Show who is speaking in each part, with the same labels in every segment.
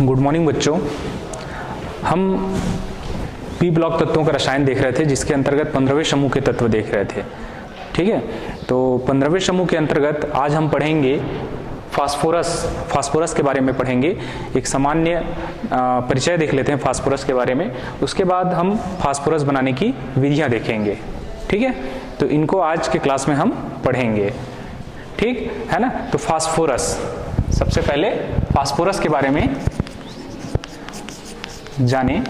Speaker 1: Good morning बच्चों। हम P block तत्वों का रसायन देख रहे थे, जिसके अंतर्गत 15वें समूह के तत्व देख रहे थे। ठीक है, तो 15वें समूह के अंतर्गत आज हम पढ़ेंगे फास्फोरस के बारे में पढ़ेंगे। एक सामान्य परिचय देख लेते हैं फास्फोरस के बारे में, उसके बाद हम फास्फोरस बनाने की विधियां देखेंगे। ठीक है, तो इनको आज के क्लास में हम पढ़ेंगे। ठीक है ना। तो फास्फोरस, सबसे पहले फास्फोरस के बारे में जाने।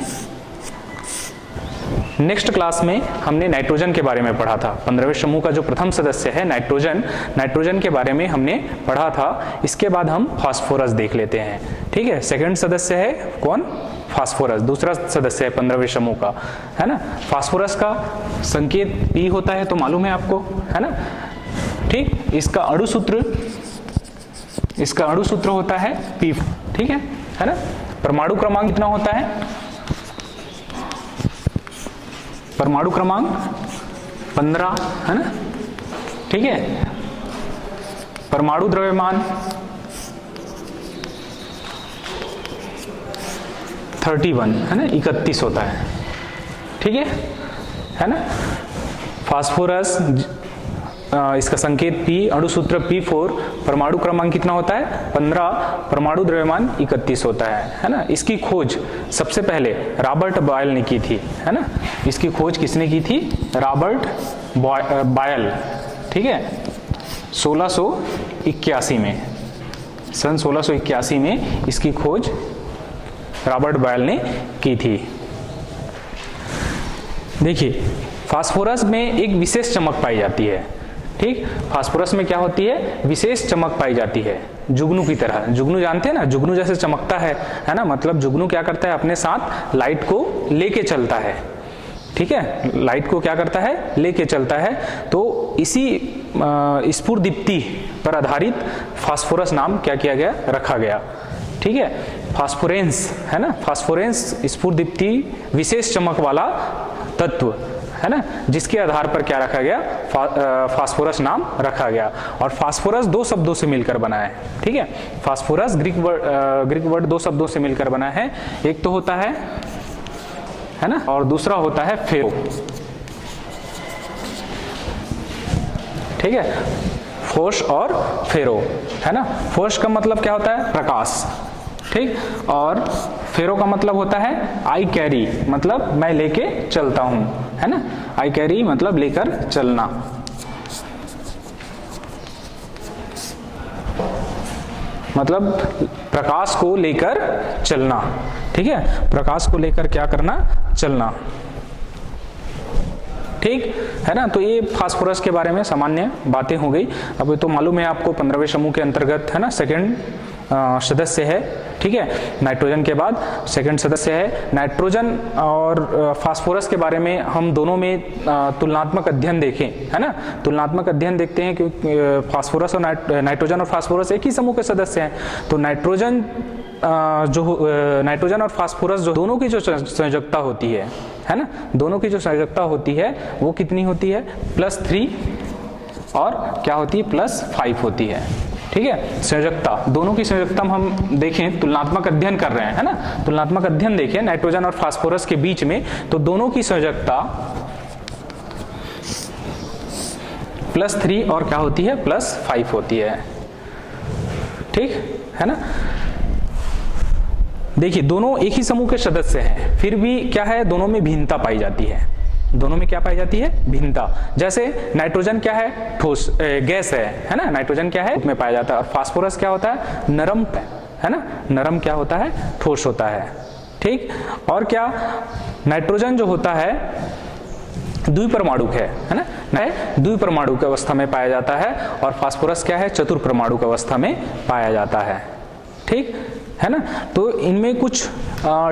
Speaker 1: नेक्स्ट क्लास में हमने नाइट्रोजन के बारे में पढ़ा था। 15वें समूह का जो प्रथम सदस्य है नाइट्रोजन के बारे में हमने पढ़ा था। इसके बाद हम फास्फोरस देख लेते हैं। ठीक है, सेकंड सदस्य है कौन? फास्फोरस। दूसरा सदस्य है 15वें समूह का, है ना। फास्फोरस का संकेत पी होता है, तो मालूम है आपको, है ना। ठीक, इसका अणु सूत्र होता है पी। ठीक है ना। परमाणु क्रमांक कितना होता है? परमाणु क्रमांक 15, है ना। ठीक है, परमाणु द्रव्यमान 31, है ना, 31 होता है। ठीक है ना। फास्फोरस इसका संकेत P, अणु सूत्र P4, परमाणु क्रमांक कितना होता है? 15, परमाणु द्रव्यमान 31 होता है ना। इसकी खोज सबसे पहले रॉबर्ट बॉयल ने की थी, है ना। इसकी खोज किसने की थी? Robert Boyle. ठीक है, 1681 में, सन 1681 में इसकी खोज रॉबर्ट बॉयल ने की थी। देखिए, फास्फोरस में एक विशेष चमक पाई जाती है। ठीक, फास्फोरस में क्या होती है? विशेष चमक पाई जाती है, जुगनू की तरह। जुगनू जानते हैं ना, जुगनू जैसे चमकता है ना। मतलब जुगनू क्या करता है? अपने साथ लाइट को लेके चलता है। ठीक है, लाइट को क्या करता है? लेके चलता है। तो इसी स्फुरदीप्ति पर आधारित फास्फोरस नाम क्या किया गया? रखा गया। ठीक है, फास्फोरेंस, है ना। फास्फोरेंस स्फुरदीप्ति, विशेष चमक वाला तत्व, है ना, जिसके आधार पर क्या रखा गया? फास्फोरस नाम रखा गया। और फास्फोरस दो शब्दों से मिलकर बना है। ठीक है, फास्फोरस ग्रीक वर्ड दो शब्दों से मिलकर बना है। एक तो होता है ना, और दूसरा होता है फेरो। ठीक है, फोर्स और फेरो, है ना। फोर्स का मतलब क्या होता है? प्रकाश। ठीक, और फेरो का मतलब होता है आई कैरी, मतलब मैं लेके चलता हूं, है ना। आई कैरी मतलब लेकर चलना। मतलब प्रकाश को लेकर चलना। ठीक है, प्रकाश को लेकर क्या करना? चलना। ठीक है ना। तो ये फास्फोरस के बारे में सामान्य बातें हो गई। अब तो मालूम है आपको 15वें समूह के अंतर्गत, है ना, सेकंड सदस्य है। ठीक है, नाइट्रोजन के बाद सेकंड सदस्य है नाइट्रोजन। और फास्फोरस के बारे में हम दोनों में तुलनात्मक अध्ययन देखें, है ना। तुलनात्मक अध्ययन देखते हैं, क्योंकि फास्फोरस और नाइट्रोजन और फास्फोरस एक ही समूह के सदस्य हैं। तो नाइट्रोजन और फास्फोरस जो दोनों की जो संयोजकता होती है ना, दोनों की जो संयोजकता होती है वो कितनी होती है? +3 और क्या होती है? +5 होती है। ठीक है, संयोजकता, दोनों की संयोजकता हम देखें, तुलनात्मक अध्ययन कर रहे हैं, है ना। तुलनात्मक अध्ययन देखें नाइट्रोजन और फास्फोरस के बीच में, तो दोनों की संयोजकता +3 और क्या होती है? +5 होती है। ठीक है ना। देखिए, दोनों एक ही समूह के सदस्य हैं, फिर भी क्या है? दोनों में भिन्नता पाई जाती है। दोनों में क्या पाई जाती है? भिन्नता। जैसे नाइट्रोजन क्या है? ठोस गैस है ना। नाइट्रोजन क्या है? में पाया जाता है। और फास्फोरस क्या होता है? नरम, है ना। नरम क्या होता है? ठोस होता है। ठीक, और क्या? नाइट्रोजन जो होता है द्विपरमाणुक है ना। द्विपरमाणुक अवस्था में पाया जाता है। और फास्फोरस क्या है? चतुर्परमाणुक अवस्था में पाया जाता है। ठीक है ना। तो इनमें कुछ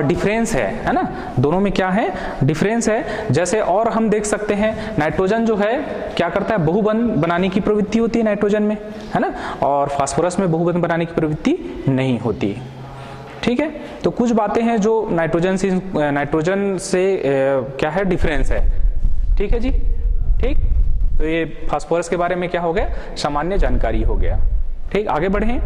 Speaker 1: डिफरेंस है ना। दोनों में क्या है? डिफरेंस है। जैसे और हम देख सकते हैं, नाइट्रोजन जो है क्या करता है? बहुबंध बनाने की प्रवृत्ति होती है नाइट्रोजन में, है ना। और फास्फोरस में बहुबंध बनाने की प्रवृत्ति नहीं होती। ठीक है, तो कुछ बातें हैं जो नाइट्रोजन से क्या है? डिफरेंस है। ठीक है जी। ठीक, तो ये फास्फोरस के बारे में क्या हो गया? सामान्य जानकारी हो गया। ठीक, आगे बढ़ें।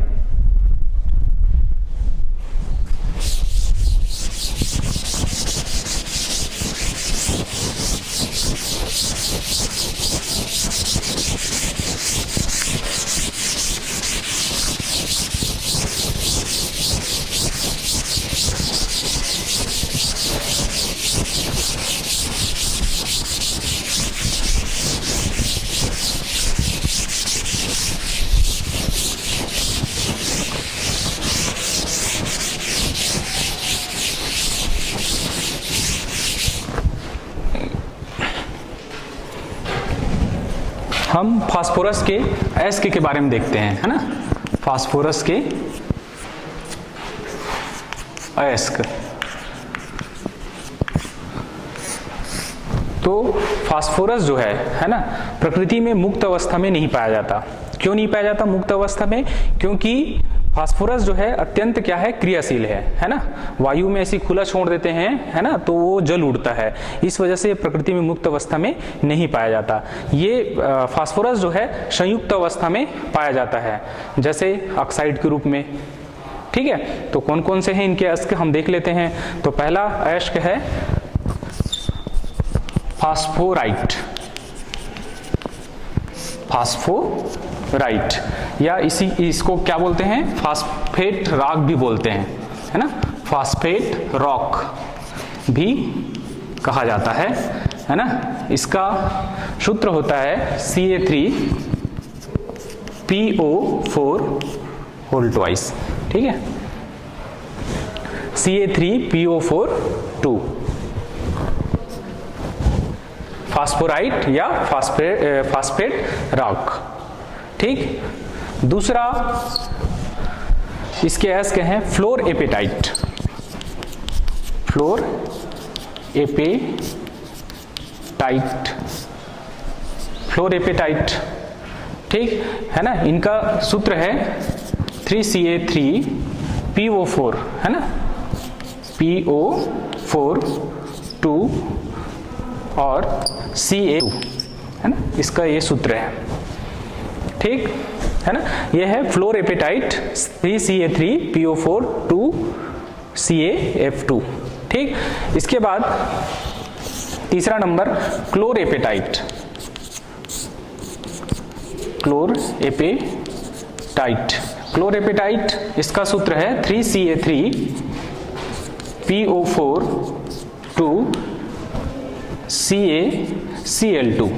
Speaker 1: हम फास्फोरस के एस्क के बारे में देखते हैं, है ना। फास्फोरस के एस्क। तो फास्फोरस जो है ना, प्रकृति में मुक्त अवस्था में नहीं पाया जाता। क्यों नहीं पाया जाता मुक्त अवस्था में? क्योंकि फास्फोरस जो है अत्यंत क्या है, क्रियाशील है ना। वायु में ऐसी खुला छोड़ देते हैं, है ना, तो वो जल उड़ता है। इस वजह से प्रकृति में मुक्त अवस्था में नहीं पाया जाता। ये फास्फोरस जो है संयुक्त अवस्था में पाया जाता है, जैसे ऑक्साइड के रूप में। ठीक है, तो कौन कौन से हैं इनके अयस्क हम देख लेते हैं। तो पहला अयस्क है फास्फोराइट। फास्फोराइट या इसको क्या बोलते हैं, फास्फेट रॉक भी बोलते हैं, है ना। फास्फेट रॉक भी कहा जाता है ना। इसका सूत्र होता है Ca3PO4 होल ट्वाइस। ठीक है, Ca3PO4 2 फास्फोराइट या फास्फेट रॉक। ठीक, दूसरा इसके अयस्क हैं फ्लोरएपेटाइट। फ्लोरएपेटाइट, ठीक है ना। इनका सूत्र है 3Ca3PO4, है ना, PO4 2 और Ca2, है ना, इसका ये सूत्र है। ठीक है ना, ये है फ्लोरएपेटाइट 3Ca3PO4 2 CaF2। ठीक, इसके बाद तीसरा नंबर क्लोरएपेटाइट। क्लोरएपेटाइट इसका सूत्र है 3Ca3PO4 2 CaCl2,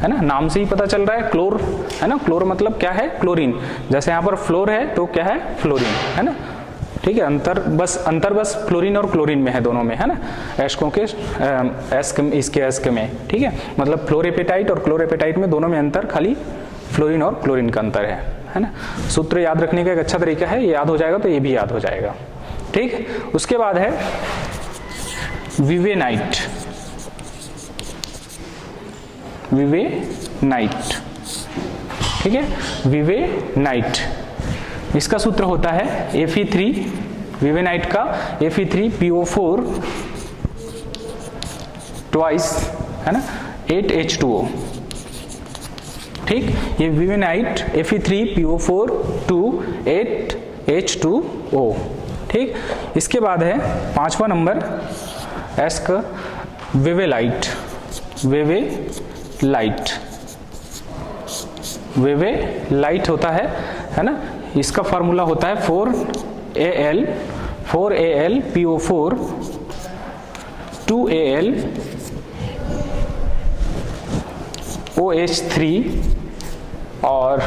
Speaker 1: है ना। नाम से ही पता चल रहा है क्लोर, है ना। क्लोर मतलब क्या है, क्लोरीन। जैसे यहाँ पर फ्लोर है तो क्या है, फ्लोरीन, है ना। ठीक है, अंतर बस फ्लोरीन और क्लोरीन में है, दोनों में, है ना, एस्कों के इसके एस्क में। ठीक है, मतलब फ्लोरएपेटाइट और क्लोरएपेटाइट में दोनों में अंतर खाली फ्लोरीन और क्लोरीन का अंतर है ना। सूत्र याद रखने का एक अच्छा तरीका है, ये याद हो जाएगा तो ये भी याद हो जाएगा। ठीक, उसके बाद है विवेनाइट। ठीक है, विवेनाइट इसका सूत्र होता है Fe3, विवेनाइट का Fe3PO4 ट्वाइस, है ना, 8H2O। ठीक, ये विवेनाइट Fe3PO4 2 8H2O। ठीक, इसके बाद है पांचवा नंबर एस्क वेवेलाइट। वेवेलाइट होता है ना। इसका फार्मूला होता है 4Al PO4 2Al OH3 और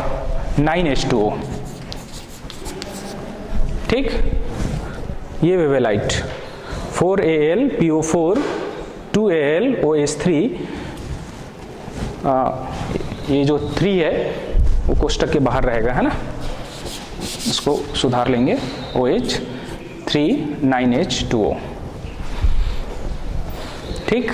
Speaker 1: 9H2O। ठीक, ये वेवेलाइट 4Al PO4 2Al OH3, ये जो 3 है वो कोष्टक के बाहर रहेगा, है ना, इसको सुधार लेंगे, OH3 9H2O। ठीक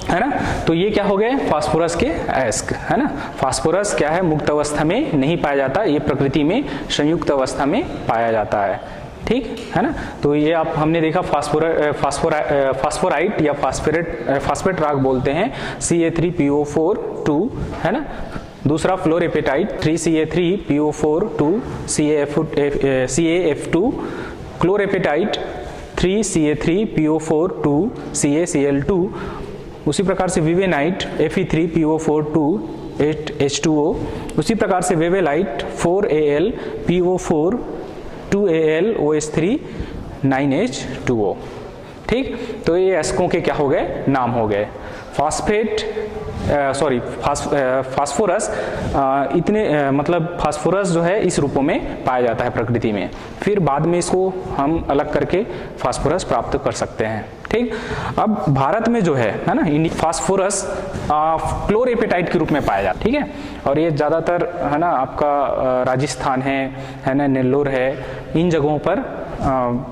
Speaker 1: है ना। तो ये क्या हो गए, फास्फोरस के अयस्क, है ना। फास्फोरस क्या है, मुक्त अवस्था में नहीं पाया जाता, ये प्रकृति में संयुक्त अवस्था में पाया जाता है। ठीक है ना। तो ये आप हमने देखा फास्फोराइट या फास्फेट रॉक बोलते हैं, Ca3PO4 2, है ना। दूसरा फ्लोरएपेटाइट 3Ca3PO4 2 CaF2। क्लोरएपेटाइट 3Ca3PO4 2 CaCl2। उसी प्रकार से विवेनाइट Fe3PO4 2 8H2O। उसी प्रकार से वेवेलाइट 4Al PO4 2Al OH3 9H2O। ठीक, तो ये एस्कों के क्या हो गए, नाम हो गए। फास्फोरस मतलब फास्फोरस जो है इस रूपों में पाया जाता है प्रकृति में, फिर बाद में इसको हम अलग करके फास्फोरस प्राप्त कर सकते हैं। ठीक। अब भारत में जो है ना, फास्फोरस क्लोरेपेटाइट के रूप में पाया जाता है, ठीक है। और ये ज़्यादातर है ना आपका राजस्थान है ना, नेल्लोर है, इन जगहों पर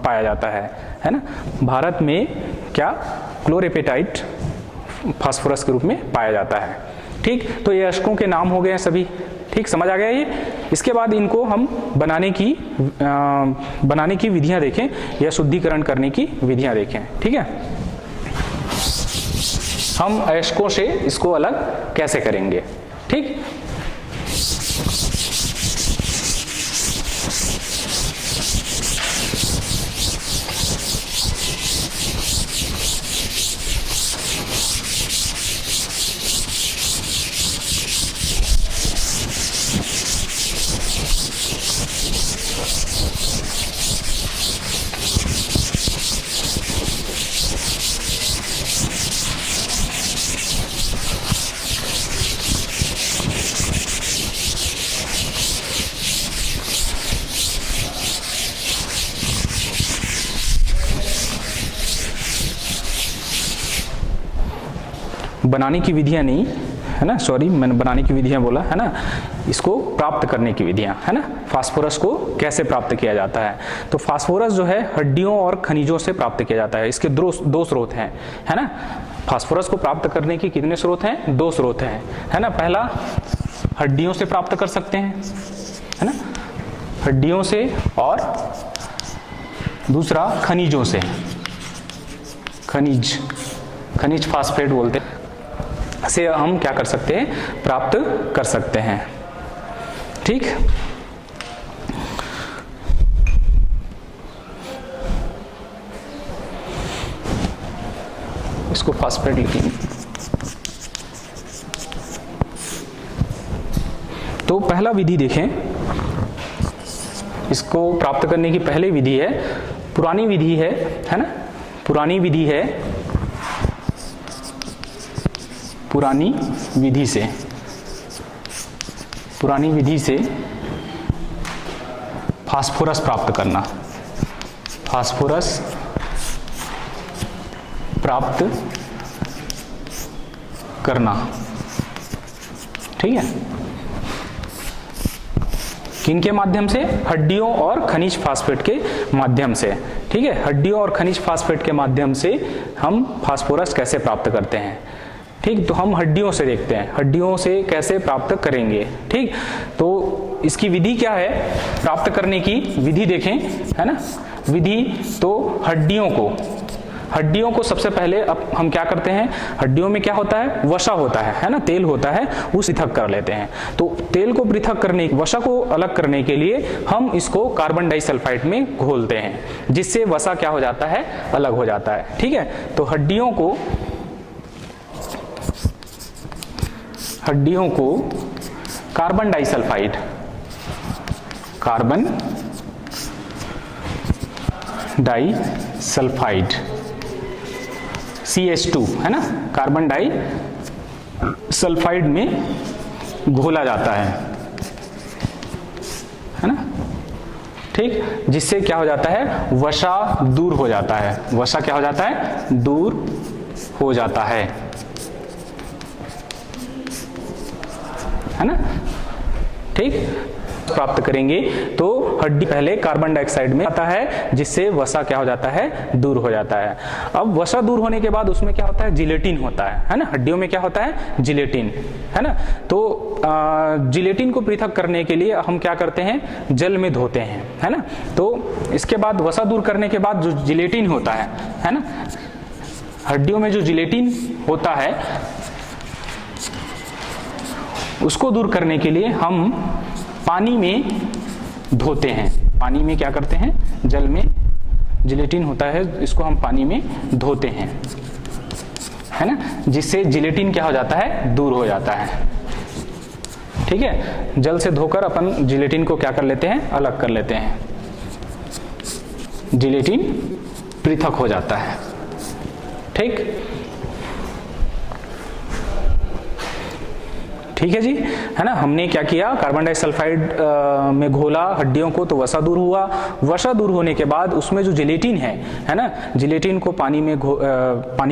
Speaker 1: पाया जाता है ना। भारत में क्या क्लोरेपेटाइट फास्फोरस के रूप में पाया जाता है, ठीक। तो ये अशकों के नाम हो गए हैं सभी, ठीक, समझ आ गया ये। इसके बाद इनको हम बनाने की विधियां देखें या शुद्धिकरण करने की विधियां देखें, ठीक है। हम अयस्कों से इसको अलग कैसे करेंगे, ठीक। बनाने की विधियां नहीं है ना, सॉरी मैंने बनाने की विधियां बोला है ना, इसको प्राप्त करने की विधियां है ना। फास्फोरस को कैसे प्राप्त किया जाता है, तो फास्फोरस जो है हड्डियों और खनिजों से प्राप्त किया जाता है। इसके दो स्रोत हैं, है ना। फास्फोरस को प्राप्त करने के कितने स्रोत हैं, 2 स्रोत हैं, है ना। पहला हड्डियों से प्राप्त कर सकते हैं, है ना, हड्डियों से, और दूसरा खनिजों से, खनिज फास्फेट बोलते हैं, से हम क्या कर सकते हैं, प्राप्त कर सकते हैं, ठीक। इसको फास्फेट लिखेंगे। तो पहला विधि देखें, इसको प्राप्त करने की पहली विधि है, पुरानी विधि है ना, पुरानी विधि है, पुरानी विधि से फास्फोरस प्राप्त करना, फास्फोरस प्राप्त करना, ठीक है। किनके माध्यम से, हड्डियों और खनिज फास्फेट के माध्यम से, ठीक है। हड्डियों और खनिज फास्फेट के माध्यम से हम फास्फोरस कैसे प्राप्त करते हैं, ठीक। तो हम हड्डियों से देखते हैं, हड्डियों से कैसे प्राप्त करेंगे, ठीक। तो इसकी विधि क्या है, प्राप्त करने की विधि देखें, है ना। विधि तो हड्डियों को सबसे पहले अब हम क्या करते हैं, हड्डियों में क्या होता है, वसा होता है ना, तेल होता है, उस पृथक कर लेते हैं। तो तेल को पृथक करने, वसा को अलग करने के लिए हम इसको कार्बन डाइसल्फाइड में घोलते हैं, जिससे वसा क्या हो जाता है, अलग हो जाता है, ठीक है। तो हड्डियों को कार्बन डाइसल्फाइड CH2 है ना, कार्बन डाइसल्फाइड में घोला जाता है ना, ठीक। जिससे क्या हो जाता है, वसा दूर हो जाता है, वसा क्या हो जाता है, दूर हो जाता है ना, ठीक। प्राप्त करेंगे तो हड्डी पहले कार्बन डाइऑक्साइड में आता है, जिससे वसा क्या हो जाता है, दूर हो जाता है। अब वसा दूर होने के बाद उसमें क्या होता है, जिलेटिन होता है ना। हड्डियों में क्या होता है, जिलेटिन, है ना। तो जिलेटिन को पृथक करने के लिए हम क्या करते हैं, जल में धोते हैं, है ना। तो इसके बाद वसा दूर करने के बाद जो जिलेटिन होता है ना, हड्डियों में जो जिलेटिन होता है उसको दूर करने के लिए हम पानी में धोते हैं। पानी में क्या करते हैं, जल में जिलेटिन होता है, इसको हम पानी में धोते हैं, है ना, जिससे जिलेटिन क्या हो जाता है, दूर हो जाता है, ठीक है। जल से धोकर अपन जिलेटिन को क्या कर लेते हैं, अलग कर लेते हैं, जिलेटिन पृथक हो जाता है, ठीक। ठीक है जी, है ना। हमने क्या किया, कार्बन डाइसल्फाइड में घोला हड्डियों को तो वसा दूर हुआ। वसा दूर होने के बाद उसमें जो जिलेटिन है ना, जिलेटिन को पानी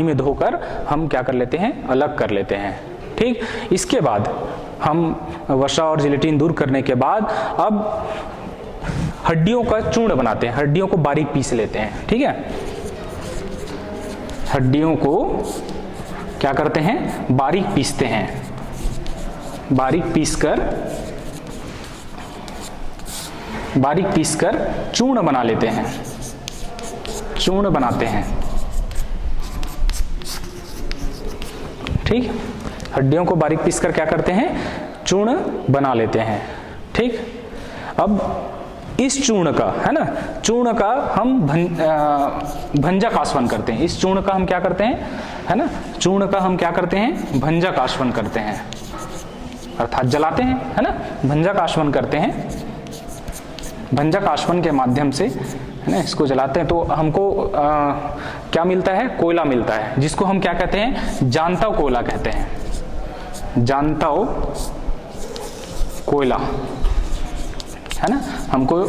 Speaker 1: में धोकर हम क्या कर लेते हैं, अलग कर लेते हैं। ठीक, इसके बाद हम वसा और जिलेटिन दूर करने के बाद अब हड्डियों का चूर्ण बनाते हैं, हड्डियों को बारीक पीस लेते हैं। ठीक है, हड्डियों को क्या करते हैं, बारीक पीसते हैं, बारीक पीसकर चूर्ण बना लेते हैं, चूर्ण बनाते हैं। ठीक, हड्डियों को बारीक पीसकर क्या करते हैं, चूर्ण बना लेते हैं। ठीक, अब इस चूर्ण का, है ना, चूर्ण का हम भंजक आसवन करते हैं। इस चूर्ण का हम क्या करते हैं, है ना, चूर्ण का हम क्या करते हैं, भंजक आसवन करते हैं, अर्थात जलाते हैं, है ना, भंजक आसवन करते हैं। भंजक आसवन के माध्यम से, है ना, इसको जलाते हैं तो हमको क्या मिलता है, कोयला मिलता है, जिसको हम क्या कहते हैं, जानताव कोयला कहते हैं, जानताव कोयला, है ना। हमको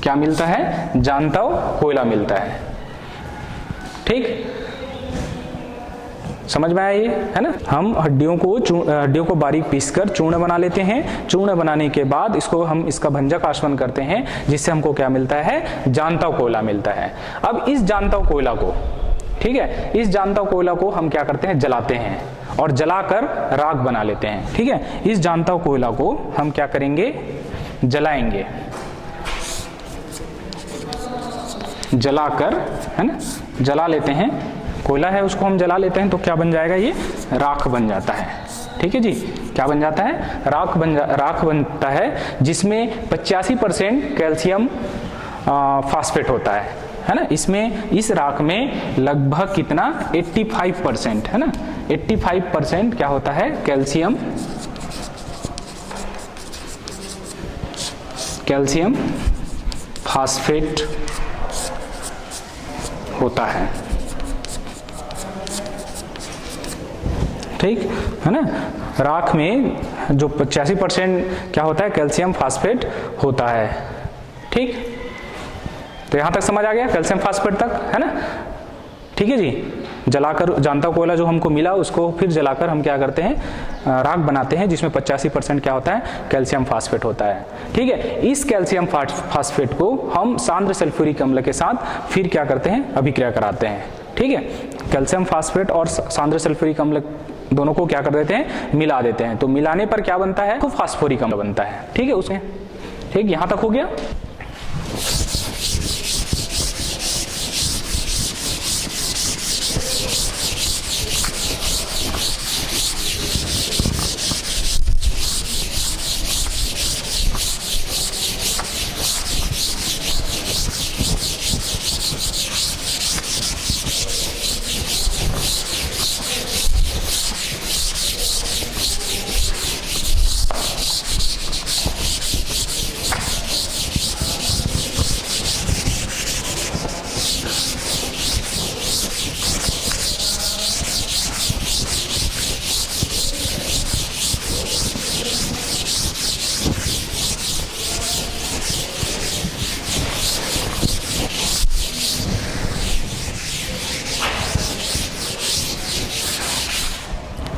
Speaker 1: क्या मिलता है, जानताव कोयला मिलता है। ठीक, समझ में आया ये, है ना। हम हड्डियों को बारीक पीसकर चूर्ण बना लेते हैं। चूर्ण बनाने के बाद इसका भंजक आसवन करते हैं, जिससे हमको क्या मिलता है, जानताव कोयला मिलता है। अब इस जानताव कोयला को, ठीक है, इस जानताव कोयला को हम क्या करते हैं, जलाते हैं और जलाकर राख बना लेते हैं। ठीक है, इस जानताव कोयला को हम क्या करेंगे, जलाएंगे, जलाकर, है ना, जला लेते हैं। कोयला है उसको हम जला लेते हैं तो क्या बन जाएगा, ये राख बन जाता है। ठीक है जी, क्या बन जाता है, राख बनता है, जिसमें 85% कैल्शियम फास्फेट होता है ना। इसमें, इस राख में लगभग कितना, 85%, है ना, 85% क्या होता है, कैल्शियम फास्फेट होता है। ठीक है ना, राख में जो 85% क्या होता है, कैल्शियम फास्फेट होता है। ठीक, तो यहां तक समझ आ गया, कैल्शियम फास्फेट तक, है ना। ठीक है जी, जलाकर जानताव कोयला जो हमको मिला उसको फिर जलाकर हम क्या करते हैं, राख बनाते हैं, जिसमें 85% क्या होता है, कैल्शियम फास्फेट होता है। ठीक है, इस कैल्शियम फास्फेट को हम सांद्र सल्फ्यूरिक अम्ल के साथ फिर क्या करते हैं, अभिक्रिया कराते हैं। ठीक है, कैल्शियम फास्फेट और सांद्र सल्फ्यूरिक अम्ल दोनों को क्या कर देते हैं, मिला देते हैं। तो मिलाने पर क्या बनता है, तो फास्फोरिक अम्ल बनता है। ठीक है, उसमें, ठीक, यहां तक हो गया।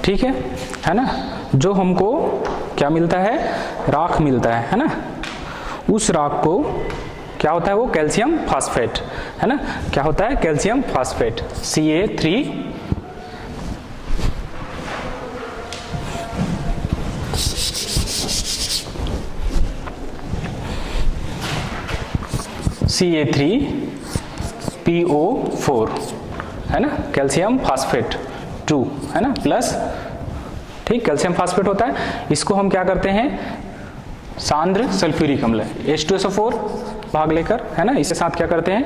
Speaker 1: ठीक है ना, जो हमको क्या मिलता है, राख मिलता है ना, उस राख को क्या होता है, वो कैल्शियम फास्फेट, है ना, क्या होता है, कैल्शियम फास्फेट, Ca3 Ca3PO4, है ना, कैल्शियम फास्फेट 2, है ना, प्लस, ठीक, कैल्शियम फास्फेट होता है। इसको हम क्या करते हैं, सांद्र सल्फ्यूरिक अम्ल H2SO4 भाग लेकर, है ना, इसके साथ क्या करते हैं,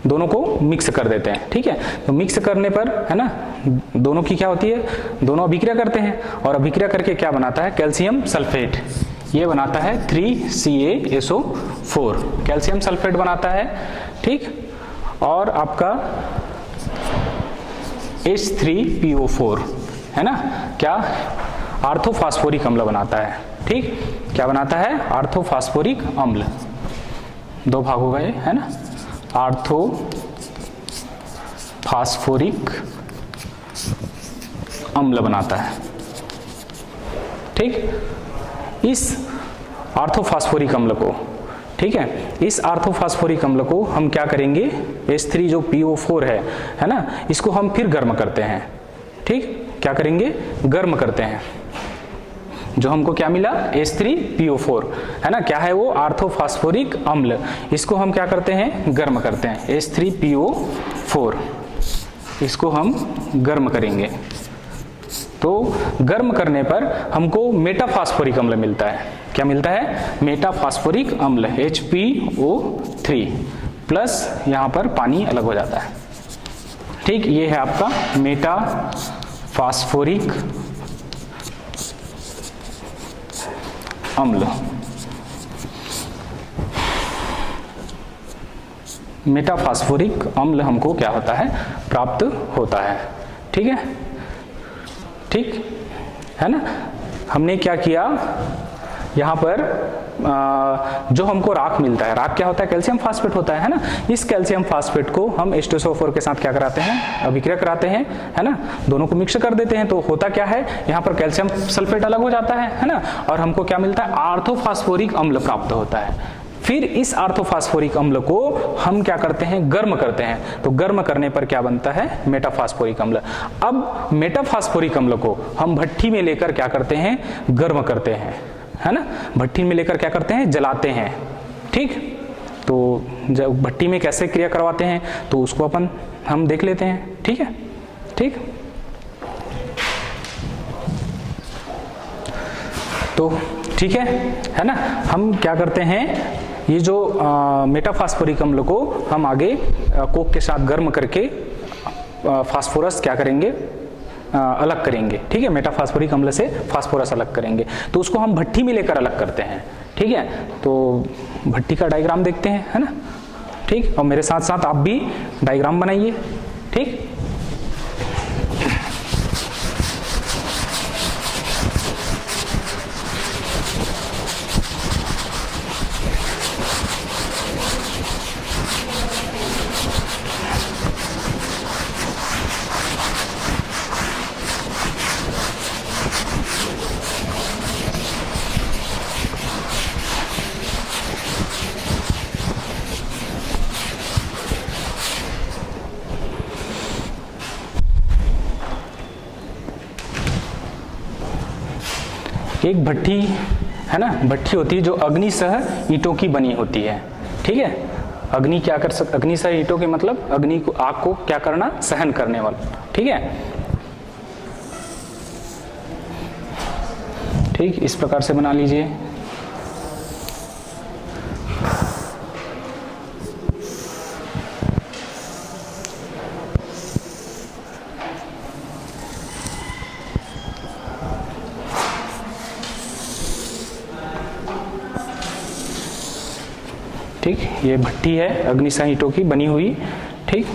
Speaker 1: दोनों को मिक्स कर देते हैं। ठीक है, तो मिक्स करने पर, है ना, दोनों की क्या होती है, दोनों अभिक्रिया करते हैं और अभिक्रिया करके क्या बनाता है, कैल्शियम सल्फेट, ये बनाता है 3CaSO4, कैल्शियम सल्फेट बनाता है। ठीक, और आपका H3PO4, है ना, क्या आर्थोफास्फोरिक अम्ल बनाता है। ठीक, क्या बनाता है? आर्थोफास्फोरिक अम्ल। दो भाग हो गए, है ना। आर्थोफास्फोरिक अम्ल बनाता है। ठीक, इस आर्थोफास्फोरिक अम्ल को, ठीक है, इस आर्थोफास्फोरिक अम्ल को हम क्या करेंगे, H3 जो PO4 है ना, इसको हम फिर गर्म करते हैं। ठीक, क्या करेंगे? गर्म करते हैं। जो हमको क्या मिला? H3PO4, है ना। क्या है वो? आर्थोफास्फोरिक अम्ल। इसको हम क्या करते हैं? गर्म करते हैं। H3PO4 इसको हम गर्म करेंगे, तो गर्म करने पर हमको मेटाफास्फोरिक अम्ल मिलता है। क्या मिलता है? मेटाफास्फोरिक अम्ल, HPO3 प्लस यहाँ पर पानी अलग हो जाता है। ठीक, ये है आपका मेटाफास्फोरिक अम्ल। मेटाफास्फोरिक अम्ल हमको क्या होता है? प्राप्त होता है। ठीक है, ठीक है ना। हमने क्या किया यहाँ पर, जो हमको राख मिलता है, राख क्या होता है? कैल्शियम फास्फेट होता है ना। इस कैल्शियम फास्फेट को हम H2SO4 के साथ क्या कराते हैं? अभिक्रिया कराते हैं, है ना। दोनों को मिक्स कर देते हैं, तो होता क्या है? यहाँ पर कैल्शियम सल्फेट अलग हो जाता है ना, और हमको क्या मिलता है? आर्थोफास्फोरिक अम्ल प्राप्त होता है। फिर इस आर्थोफास्फोरिक अम्ल को हम क्या करते हैं? गर्म करते हैं। तो गर्म करने पर क्या बनता है? मेटाफास्फोरिक अम्ल। अब मेटाफास्फोरिक अम्ल को हम भट्ठी में लेकर क्या करते हैं? गर्म करते हैं, है ना। भट्ठी में लेकर क्या करते हैं? जलाते हैं। ठीक, तो जब भट्ठी में कैसे क्रिया करवाते हैं तो उसको हम देख लेते हैं। ठीक है, ठीक। तो ठीक है ना। हम क्या करते हैं? ये जो मेटाफास्फोरिक अम्ल को हम आगे कोक के साथ गर्म करके फास्फोरस क्या करेंगे? अलग करेंगे। ठीक है, मेटाफास्फोरिक अम्ल से फास्फोरस अलग करेंगे, तो उसको हम भट्ठी में लेकर अलग करते हैं। ठीक है, तो भट्ठी का डायग्राम देखते हैं, है ना। ठीक, और मेरे साथ साथ आप भी डायग्राम बनाइए। ठीक, एक भट्ठी है ना, भट्ठी होती है जो अग्नि सह ईंटों की बनी होती है। ठीक है, अग्नि क्या कर सकती? अग्नि सह ईंटों के मतलब अग्नि को, आग को क्या करना? सहन करने वाला। ठीक है, ठीक, इस प्रकार से बना लीजिए। ठीक, ये भट्टी है अग्निसह ईंटों की बनी हुई। ठीक,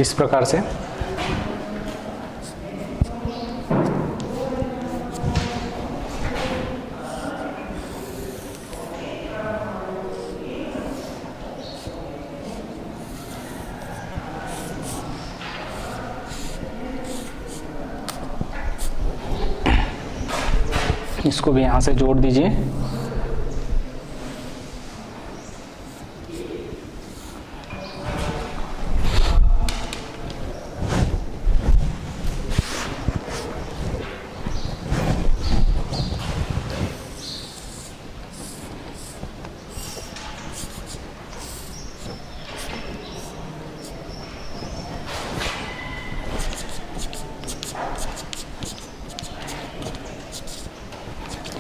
Speaker 1: इस प्रकार से इसको भी यहां से जोड़ दीजिए।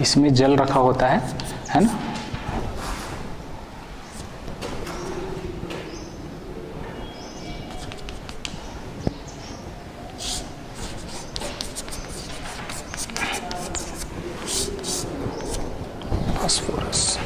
Speaker 1: इसमें जल रखा होता है। है ना। फास्फोरस,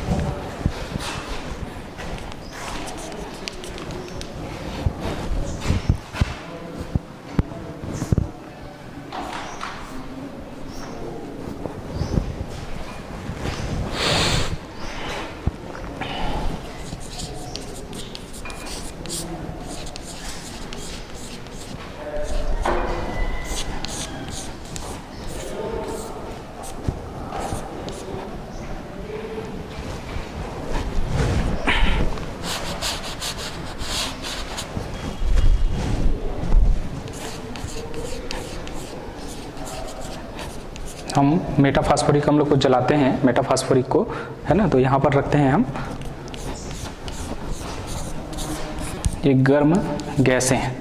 Speaker 1: हम मेटाफास्फोरिक अम्ल को जलाते हैं, मेटाफास्फोरिक को, है ना। तो यहाँ पर रखते हैं हम, ये गर्म गैसें हैं,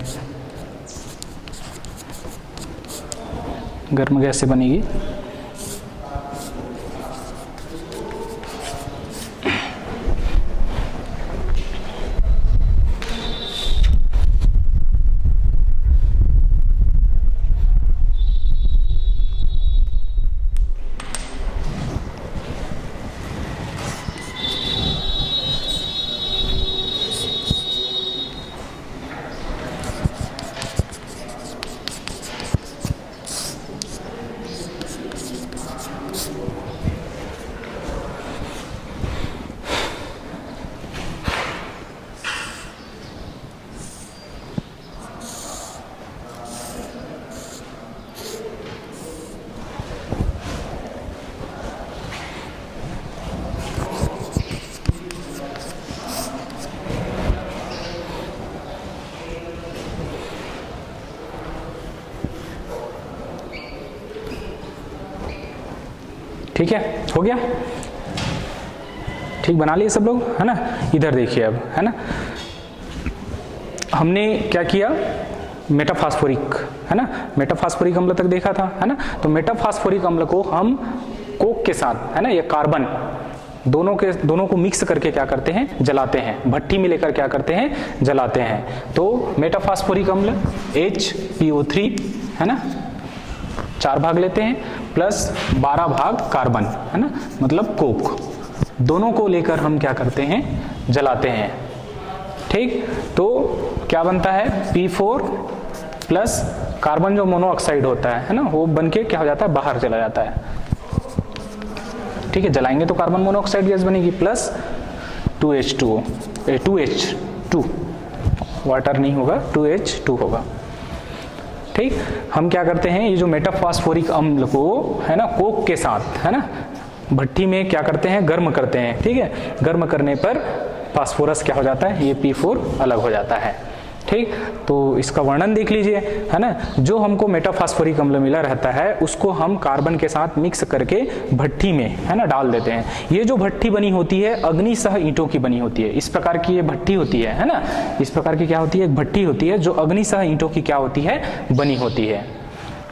Speaker 1: गर्म गैस से बनेगी। ठीक है, हो गया, ठीक बना लिए सब लोग, है ना। इधर देखिए अब, है ना, हमने क्या किया, मेटाफास्फोरिक, है ना, मेटाफास्फोरिक अम्ल तक देखा था, है ना। तो मेटाफास्फोरिक अम्ल को हम कोक के साथ, है ना, ये कार्बन दोनों को मिक्स करके क्या करते हैं, जलाते हैं, भट्टी में लेकर क्या करते हैं, जलाते हैं। तो मेटाफास्फोरिक अम्ल HPO3, है ना, 4 भाग लेते हैं प्लस 12 भाग कार्बन, है ना, मतलब कोक, दोनों को लेकर हम क्या करते हैं, जलाते हैं। ठीक, तो क्या बनता है, P4 प्लस कार्बन जो मोनोऑक्साइड होता है ना, वो बन के क्या हो जाता है, बाहर चला जाता है। ठीक है, जलाएंगे तो कार्बन मोनोऑक्साइड गैस बनेगी, प्लस 2H2O, 2H2, वाटर नहीं होगा, 2H2 होगा। ठीक, हम क्या करते हैं, ये जो मेटाफास्फोरिक अम्ल को, है ना, कोक के साथ, है ना, भट्टी में क्या करते हैं, गर्म करते हैं। ठीक है, गर्म करने पर फास्फोरस क्या हो जाता है, ये P4 अलग हो जाता है। ठीक, तो इसका वर्णन देख लीजिए, है ना। जो हमको मेटाफास्फोरिक अम्ल मिला रहता है उसको हम कार्बन के साथ मिक्स करके भट्टी में, है ना, डाल देते हैं। ये जो भट्टी बनी होती है अग्निसह ईंटों की बनी होती है, इस प्रकार की ये भट्टी होती है ना, इस प्रकार की क्या होती है, एक भट्टी होती है जो अग्निसह ईंटों की क्या होती है, बनी होती है।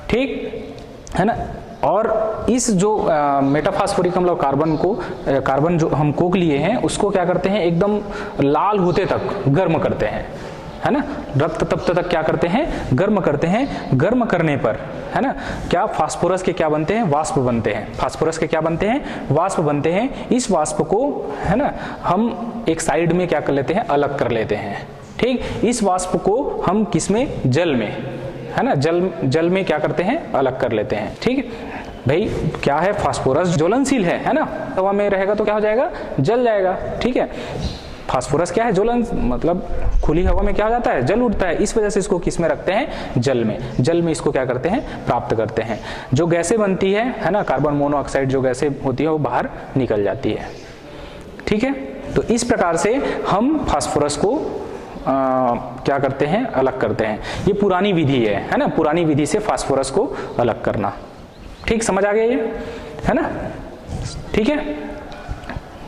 Speaker 1: ठीक है ना। और इस जो मेटाफास्फोरिक अम्ल कार्बन जो हम कोक लिए हैं उसको क्या करते हैं, एकदम लाल होते तक गर्म करते हैं, है ना, रक्त तप्त तक क्या करते हैं, गर्म करते हैं। गर्म करने पर, है ना, क्या फास्फोरस के क्या बनते हैं, वाष्प बनते हैं। फास्फोरस के क्या बनते हैं, वाष्प बनते हैं। इस वाष्प को, है ना, हम एक साइड में क्या कर लेते हैं, अलग कर लेते हैं। ठीक, इस वाष्प को हम किसमें, जल में, है ना, जल में क्या करते हैं, अलग कर लेते हैं। ठीक भाई, क्या है, फास्फोरस ज्वलनशील है ना, हवा में रहेगा तो क्या हो जाएगा, जल जाएगा। ठीक है, फास्फोरस क्या है, ज्वलन, मतलब खुली हवा में क्या हो जाता है, जल उठता है। इस वजह से इसको किस में रखते हैं, जल में। जल में इसको क्या करते हैं, प्राप्त करते हैं। जो गैसें बनती है ना, कार्बन मोनोऑक्साइड जो गैसें होती है वो बाहर निकल जाती है। ठीक है, तो इस प्रकार से हम फास्फोरस को क्या करते हैं, अलग करते हैं। ये पुरानी विधि है ना, पुरानी विधि से फास्फोरस को अलग करना। ठीक, समझ आ गया ये, है ना। ठीक है,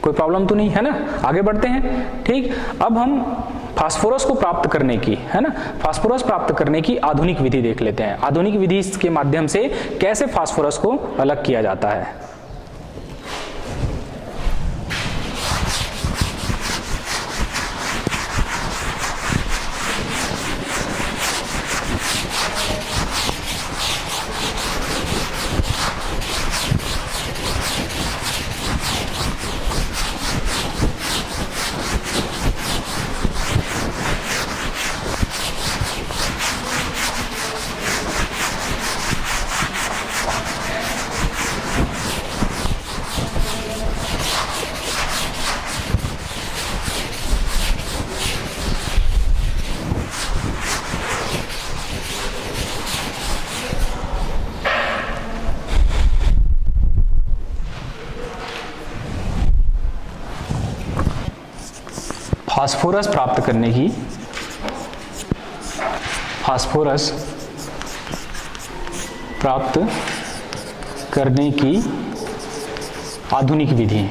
Speaker 1: कोई प्रॉब्लम तो नहीं, है ना। आगे बढ़ते हैं। ठीक, अब हम फास्फोरस को प्राप्त करने की, है ना, फास्फोरस प्राप्त करने की आधुनिक विधि देख लेते हैं। आधुनिक विधि के माध्यम से कैसे फास्फोरस को अलग किया जाता है। फास्फोरस प्राप्त करने की आधुनिक विधि।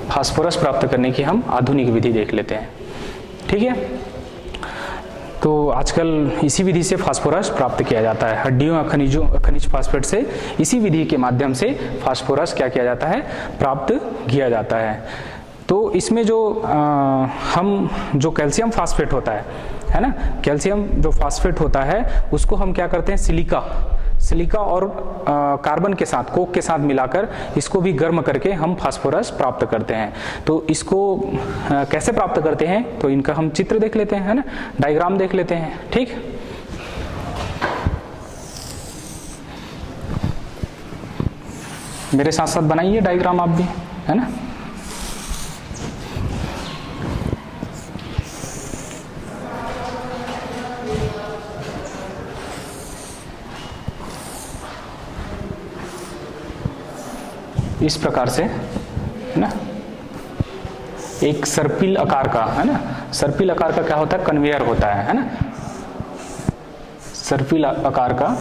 Speaker 1: फास्फोरस प्राप्त करने की हम आधुनिक विधि देख लेते हैं। ठीक है, तो आजकल इसी विधि से फास्फोरस प्राप्त किया जाता है। हड्डियों खनिज फास्फेट से इसी विधि के माध्यम से फास्फोरस क्या किया जाता है, प्राप्त किया जाता है। तो इसमें जो हम जो कैल्शियम फास्फेट होता है ना, कैल्शियम जो फास्फेट होता है उसको हम क्या करते हैं, सिलिका और कार्बन के साथ, कोक के साथ मिलाकर इसको भी गर्म करके हम फास्फोरस प्राप्त करते हैं। तो इसको कैसे प्राप्त करते हैं, तो इनका हम चित्र देख लेते हैं, है ना, डायग्राम देख लेते हैं। ठीक, मेरे साथ साथ बनाइए डायग्राम आप भी, है ना। इस प्रकार से, है ना, एक सर्पिल आकार का, है ना, सर्पिल आकार का क्या होता है, कन्वेयर होता है ना, सर्पिल आकार का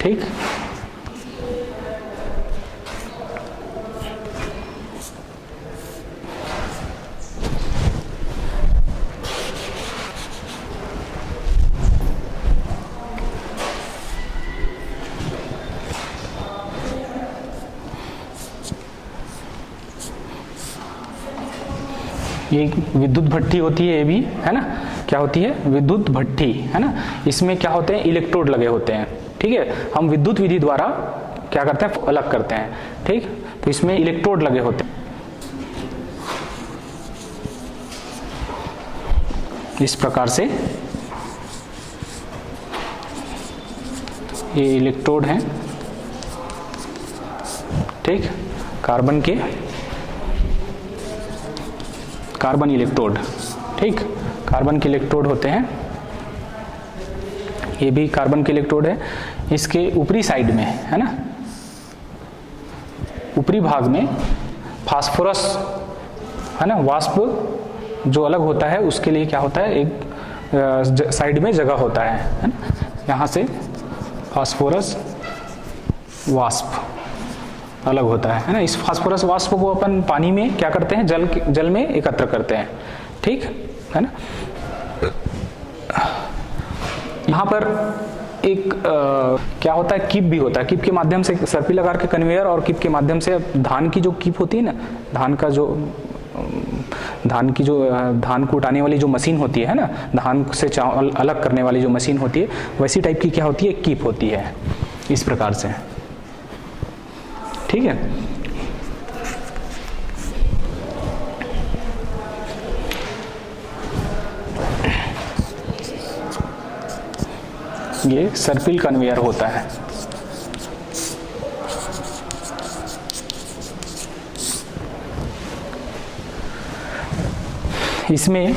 Speaker 1: ठीक। ये विद्युत भट्ठी होती है, ये भी, है ना, क्या होती है, विद्युत भट्ठी, है ना। इसमें क्या होते हैं, इलेक्ट्रोड लगे होते हैं। ठीक है, हम विद्युत विधि द्वारा क्या करते हैं, अलग करते हैं। ठीक, तो इसमें इलेक्ट्रोड लगे होते हैं। इस प्रकार से ये इलेक्ट्रोड हैं। ठीक, कार्बन इलेक्ट्रोड, ठीक, कार्बन के इलेक्ट्रोड होते हैं। ये भी कार्बन के इलेक्ट्रोड है। इसके ऊपरी साइड में, है ना, ऊपरी भाग में फास्फोरस, है ना, वाष्प जो अलग होता है उसके लिए क्या होता है, एक साइड में जगह होता है ना, यहाँ से फास्फोरस वाष्प अलग होता है ना। इस फास्फोरस वाष्प को अपन पानी में क्या करते हैं, जल में एकत्र करते हैं। ठीक है ना। यहाँ पर एक क्या होता है, कीप भी होता है। कीप के माध्यम से, सर्पिल आकार के कन्वेयर और कीप के माध्यम से धान की जो कीप होती है ना, धान को उठाने वाली जो मशीन होती है ना, धान से चावल अलग करने वाली जो मशीन होती है, वैसी टाइप की क्या होती है, कीप होती है, इस प्रकार से। ठीक है, ये सर्पिल कन्वेयर होता है। इसमें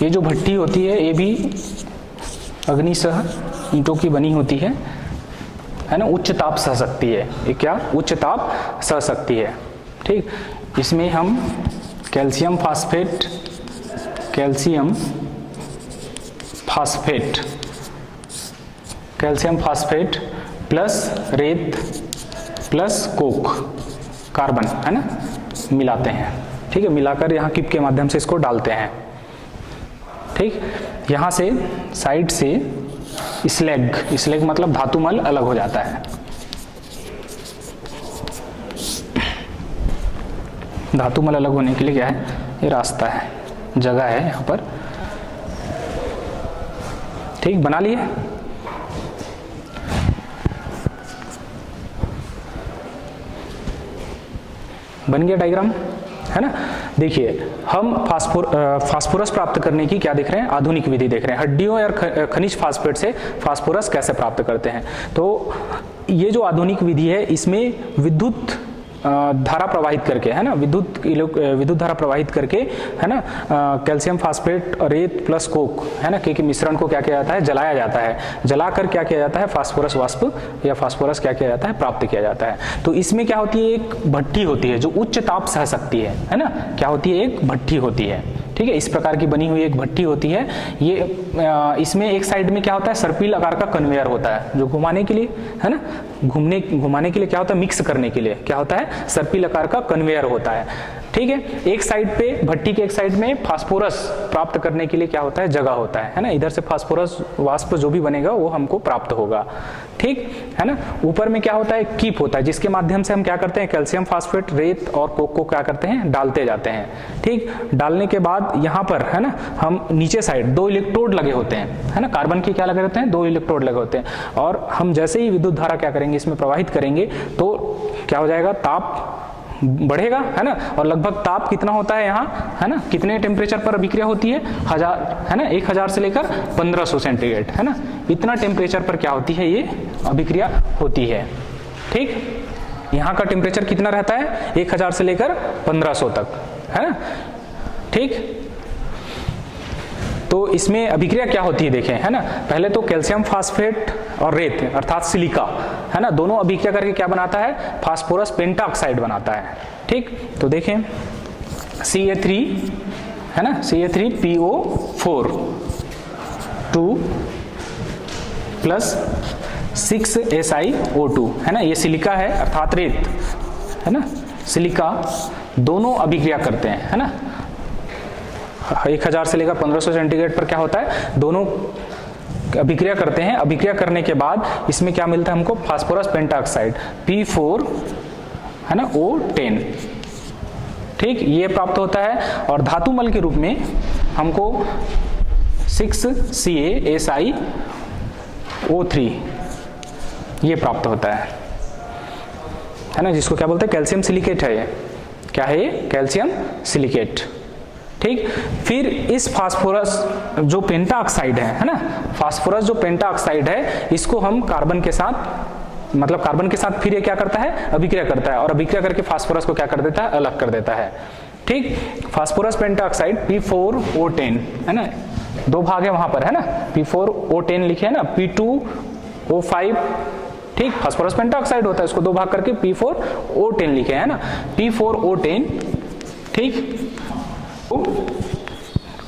Speaker 1: ये जो भट्टी होती है, ये भी अग्निशह ईंटों की बनी होती है ना, उच्च ताप सह सकती है। ये क्या, उच्च ताप सह सकती है। ठीक, इसमें हम कैल्शियम फास्फेट प्लस रेत प्लस कोक, कार्बन, है ना, मिलाते हैं। ठीक है, मिलाकर यहाँ कीप के माध्यम से इसको डालते हैं। ठीक, यहाँ से साइड से स्लैग मतलब धातुमल अलग हो जाता है। धातुमल अलग होने के लिए क्या है, ये रास्ता है, जगह है यहाँ पर। ठीक, बना लिए। बन गया डायग्राम। है ना। देखिए हम फास्फोरस प्राप्त करने की क्या देख रहे हैं, आधुनिक विधि देख रहे हैं। हड्डियों या खनिज फास्फेट से फास्फोरस कैसे प्राप्त करते हैं। तो ये जो आधुनिक विधि है इसमें विद्युत धारा प्रवाहित करके, है ना, विद्युत धारा प्रवाहित करके, है ना, कैल्शियम फास्फेट रेत प्लस कोक, है ना, के मिश्रण को क्या किया जाता है, जलाया जाता है। जलाकर क्या किया जाता है, फास्फोरस वाष्प या फास्फोरस क्या किया जाता है, प्राप्त किया जाता है। तो इसमें क्या होती है, एक भट्ठी होती है जो उच्च ताप सह सकती है ना। क्या होती है, एक भट्ठी होती है, ठीक है, इस प्रकार की बनी हुई एक भट्ठी होती है। ये इसमें एक साइड में क्या होता है, सर्पिल आकार का कन्वेयर होता है जो घुमाने के लिए, है ना, घुमाने के लिए क्या होता है, मिक्स करने के लिए क्या होता है, सर्पिल आकार का कन्वेयर होता है, ठीक है। एक साइड पे, भट्टी के एक साइड में फास्फोरस प्राप्त करने के लिए क्या होता है, जगह होता है ना। इधर से फास्फोरस वाष्प जो भी बनेगा वो हमको प्राप्त होगा, ठीक है ना। ऊपर में क्या होता है, कीप होता है जिसके माध्यम से हम क्या करते हैं, कैल्शियम फास्फेट रेत और कोक को क्या करते हैं, डालते जाते हैं, ठीक। डालने के बाद यहाँ पर, है ना, हम नीचे साइड 2 इलेक्ट्रोड लगे होते हैं, है ना, कार्बन के क्या लगे होते हैं, 2 इलेक्ट्रोड लगे होते हैं। और हम जैसे ही विद्युत धारा क्या करेंगे, इसमें प्रवाहित करेंगे तो क्या हो जाएगा, ताप बढ़ेगा, है ना। और लगभग ताप कितना होता है यहाँ, है ना, कितने टेम्परेचर पर अभिक्रिया होती है, 1000, है ना, 1000 से लेकर 1500 सेंटीग्रेड, है ना, इतना टेम्परेचर पर क्या होती है, ये अभिक्रिया होती है, ठीक। यहाँ का टेम्परेचर कितना रहता है, 1000 से लेकर 1500 तक, है ना, ठीक। तो इसमें अभिक्रिया क्या होती है देखें, है ना। पहले तो कैल्शियम फास्फेट और रेत अर्थात सिलिका, है ना, दोनों अभिक्रिया करके क्या बनाता है, फास्फोरस पेंटाऑक्साइड बनाता है, ठीक। तो देखें Ca3, है ना, Ca3PO4 2 प्लस 6SiO2, है ना, ये सिलिका है अर्थात रेत, है ना, सिलिका, दोनों अभिक्रिया करते हैं, है ना। 1000 से लेकर 1500 सेंटीग्रेड पर क्या होता है, दोनों अभिक्रिया करते हैं। अभिक्रिया करने के बाद इसमें क्या मिलता है हमको, फास्फोरस पेंटाऑक्साइड P4, है ना, O10, ठीक, ये प्राप्त होता है। और धातुमल के रूप में हमको 6CaSiO3 ये प्राप्त होता है ना, जिसको क्या बोलते हैं, कैल्शियम सिलिकेट है। ये क्या है, ये कैल्शियम सिलिकेट, ठीक। फिर इस फास्फोरस जो पेंटाऑक्साइड है ना, फास्फोरस जो पेंटाऑक्साइड है, इसको हम कार्बन के साथ, मतलब कार्बन के साथ फिर ये क्या करता है, अभिक्रिया करता है। और अभिक्रिया करके फास्फोरस को क्या कर देता है, अलग कर देता है, ठीक। फास्फोरस पेंटाऑक्साइड P4O10, है ना, 2 भाग है वहां पर, है ना, P4O10 लिखे है ना, P2O5, ठीक, फास्फोरस पेंटाऑक्साइड होता है, इसको 2 भाग करके P4O10 लिखे है ना, P4O10, ठीक।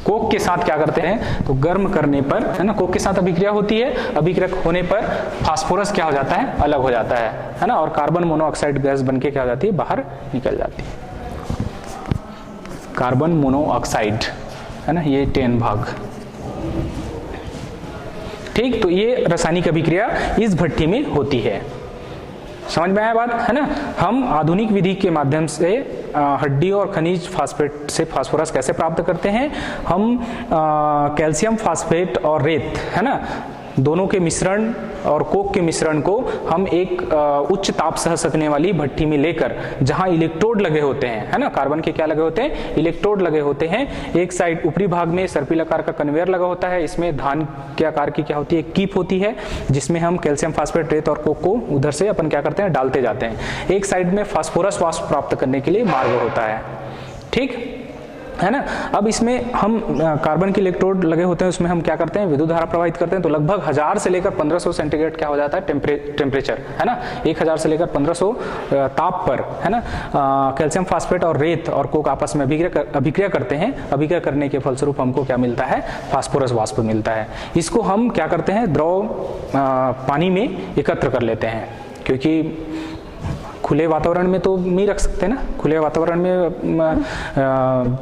Speaker 1: कोक के साथ क्या करते हैं, तो गर्म करने पर, है ना, कोक के साथ अभिक्रिया होती है, अभिक्रिया होने पर फास्फोरस क्या हो जाता है, अलग हो जाता है ना, और कार्बन मोनोऑक्साइड गैस बनके क्या हो जाती है, बाहर निकल जाती है, कार्बन मोनोऑक्साइड, है ना, ये 10 भाग, ठीक। तो ये रासायनिक अभिक्रिया इस भट्ठी में होती है, समझ में आया बात, है ना। हम आधुनिक विधि के माध्यम से हड्डियों और खनिज फास्फेट से फास्फोरस कैसे प्राप्त करते हैं, हम कैल्शियम फास्फेट और रेत, है ना, दोनों के मिश्रण और कोक के मिश्रण को हम एक उच्च ताप सह सकने वाली भट्ठी में लेकर, जहां इलेक्ट्रोड लगे होते हैं, है ना, कार्बन के क्या लगे होते हैं, इलेक्ट्रोड लगे होते हैं। एक साइड ऊपरी भाग में सर्पिल आकार का कन्वेयर लगा होता है, इसमें धान के आकार की क्या होती है, कीप होती है, जिसमें हम कैल्शियम फास्फेट रेत और कोक को उधर से अपन क्या करते हैं, डालते जाते हैं। एक साइड में फास्फोरस वाष्प प्राप्त करने के लिए मार्ग होता है, ठीक है ना। अब इसमें हम कार्बन के इलेक्ट्रोड लगे होते हैं, उसमें हम क्या करते हैं, विद्युत धारा प्रवाहित करते हैं। तो लगभग 1000 से लेकर 1500 सेंटीग्रेड क्या हो जाता है, टेम्परेचर, है ना, 1000 से लेकर 1500 ताप पर, है ना, कैल्शियम फास्फेट और रेत और कोक आपस में अभिक्रिया करते हैं। अभिक्रिया करने के फलस्वरूप हमको क्या मिलता है, फास्फोरस वाष्प मिलता है। इसको हम क्या करते हैं, द्रव पानी में एकत्र कर लेते हैं, क्योंकि खुले वातावरण में तो नहीं रख सकते ना, खुले वातावरण में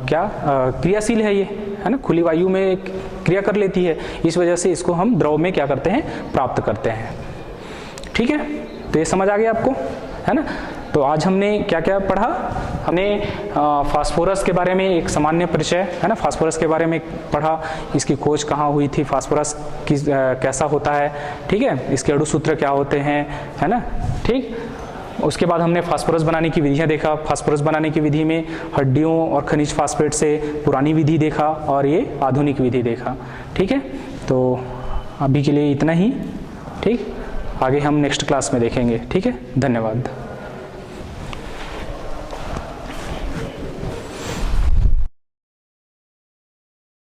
Speaker 1: क्रियाशील है ये, है ना, खुली वायु में क्रिया कर लेती है, इस वजह से इसको हम द्रव में क्या करते हैं, प्राप्त करते हैं, ठीक है। तो ये समझ आ गया आपको, है ना। तो आज हमने क्या क्या पढ़ा, हमने फास्फोरस के बारे में एक सामान्य परिचय, है ना, फास्फोरस के बारे में पढ़ा, इसकी खोज कहाँ हुई थी, फास्फोरस कैसा होता है, ठीक है, इसके अणु सूत्र क्या होते हैं, है ना, ठीक। उसके बाद हमने फास्फोरस बनाने की विधियां देखा। फास्फोरस बनाने की विधि में हड्डियों और खनिज फास्फेट से पुरानी विधि देखा और ये आधुनिक विधि देखा। ठीक है, तो अभी के लिए इतना ही। ठीक, आगे हम नेक्स्ट क्लास में देखेंगे। ठीक है, धन्यवाद।